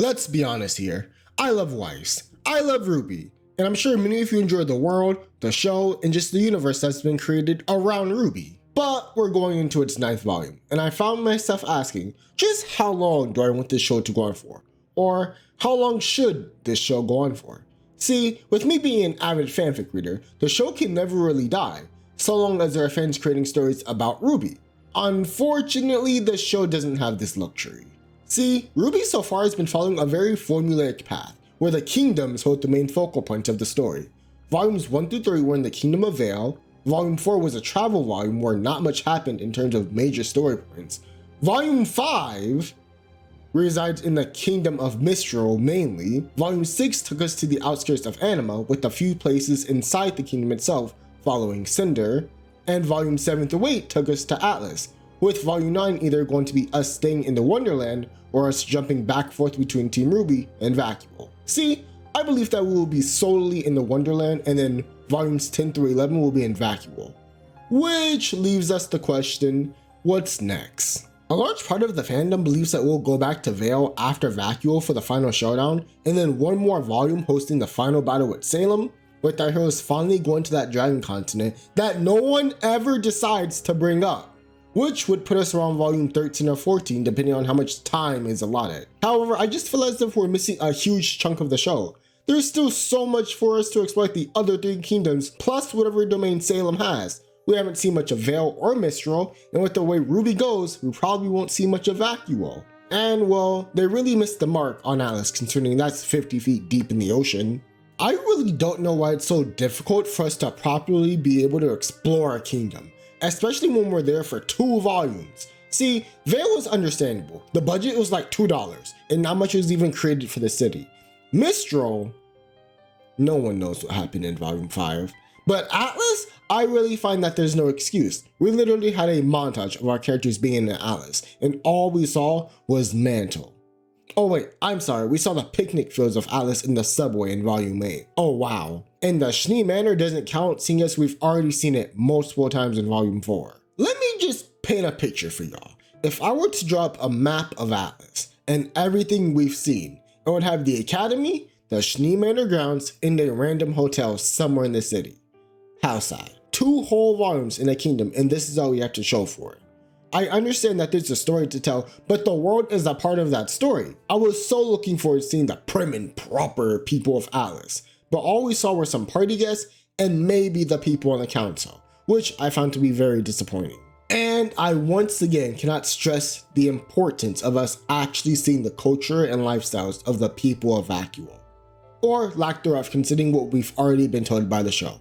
Let's be honest here, I love Weiss, I love RWBY, and I'm sure many of you enjoy the world, the show, and just the universe that's been created around RWBY. But we're going into its 9th volume, and I found myself asking, just how long do I want this show to go on for? Or how long should this show go on for? See, with me being an avid fanfic reader, the show can never really die, so long as there are fans creating stories about RWBY. Unfortunately, the show doesn't have this luxury. See, RWBY so far has been following a very formulaic path, where the kingdoms hold the main focal point of the story. Volumes 1 through 3 were in the Kingdom of Vale, Volume 4 was a travel volume where not much happened in terms of major story points. Volume 5 resides in the Kingdom of Mistral mainly. Volume 6 took us to the outskirts of Anima with a few places inside the kingdom itself following Cinder. And Volume 7 through 8 took us to Atlas, with Volume 9 either going to be us staying in the Wonderland or us jumping back and forth between Team RWBY and Vacuole. See, I believe that we will be solely in the Wonderland and then Volumes 10 through 11 will be in Vacuole. Which leaves us the question, what's next? A large part of the fandom believes that we'll go back to Vale after Vacuole for the final showdown, and then one more volume hosting the final battle with Salem, with our heroes finally going to that dragon continent that no one ever decides to bring up, which would put us around volume 13 or 14 depending on how much time is allotted. However, I just feel as if we're missing a huge chunk of the show. There's still so much for us to explore the other 3 kingdoms, plus whatever domain Salem has. We haven't seen much of Vale or Mistral, and with the way RWBY goes, we probably won't see much of Vacuole. And well, they really missed the mark on Atlas considering that's 50 feet deep in the ocean. I really don't know why it's so difficult for us to properly be able to explore a kingdom, especially when we're there for 2 volumes. See, Vale was understandable. The budget was like $2, and not much was even created for the city. Mistral, no one knows what happened in Volume 5. But Atlas, I really find that there's no excuse. We literally had a montage of our characters being in Atlas, and all we saw was Mantle. Oh wait, I'm sorry, we saw the picnic fields of Atlas in the subway in Volume 8. Oh wow. And the Schnee Manor doesn't count, seeing as we've already seen it multiple times in Volume 4. Let me just paint a picture for y'all. If I were to draw up a map of Atlas and everything we've seen, it would have the Academy, the Schnee Manor grounds, and a random hotel somewhere in the city. How sad. 2 whole volumes in a kingdom, and this is all we have to show for it. I understand that there's a story to tell, but the world is a part of that story. I was so looking forward to seeing the prim and proper people of Atlas, but all we saw were some party guests and maybe the people on the council, which I found to be very disappointing. And I once again cannot stress the importance of us actually seeing the culture and lifestyles of the people of Vacuole, or lack thereof considering what we've already been told by the show.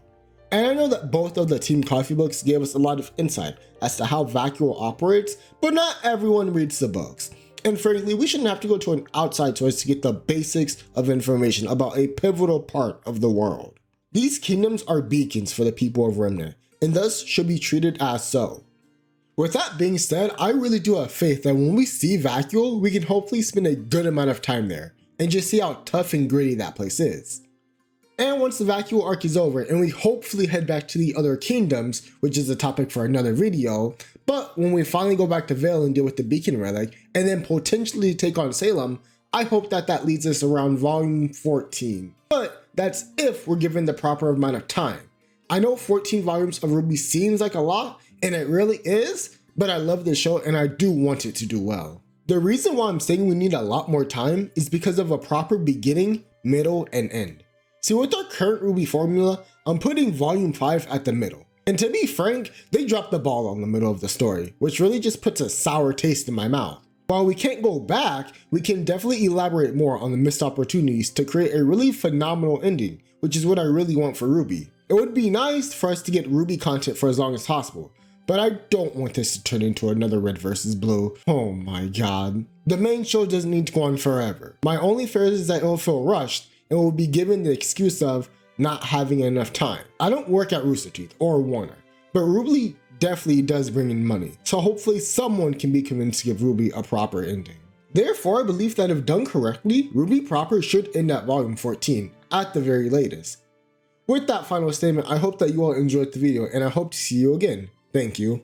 And I know that both of the Team Coffee books gave us a lot of insight as to how Vacuole operates, but not everyone reads the books. And frankly, we shouldn't have to go to an outside source to get the basics of information about a pivotal part of the world. These kingdoms are beacons for the people of Remnant, and thus should be treated as so. With that being said, I really do have faith that when we see Vacuole, we can hopefully spend a good amount of time there, and just see how tough and gritty that place is. And once the Vacuole arc is over and we hopefully head back to the other kingdoms, which is a topic for another video, but when we finally go back to Vale and deal with the Beacon Relic and then potentially take on Salem, I hope that that leads us around volume 14. But that's if we're given the proper amount of time. I know 14 volumes of RWBY seems like a lot, and it really is, but I love this show and I do want it to do well. The reason why I'm saying we need a lot more time is because of a proper beginning, middle, and end. See, with our current RWBY formula, I'm putting volume 5 at the middle. And to be frank, they dropped the ball on the middle of the story, which really just puts a sour taste in my mouth. While we can't go back, we can definitely elaborate more on the missed opportunities to create a really phenomenal ending, which is what I really want for RWBY. It would be nice for us to get RWBY content for as long as possible, but I don't want this to turn into another Red versus Blue. Oh my god. The main show doesn't need to go on forever. My only fear is that it will feel rushed and will be given the excuse of not having enough time. I don't work at Rooster Teeth or Warner, but RWBY definitely does bring in money, so hopefully someone can be convinced to give RWBY a proper ending. Therefore, I believe that if done correctly, RWBY proper should end at volume 14, at the very latest. With that final statement, I hope that you all enjoyed the video and I hope to see you again. Thank you.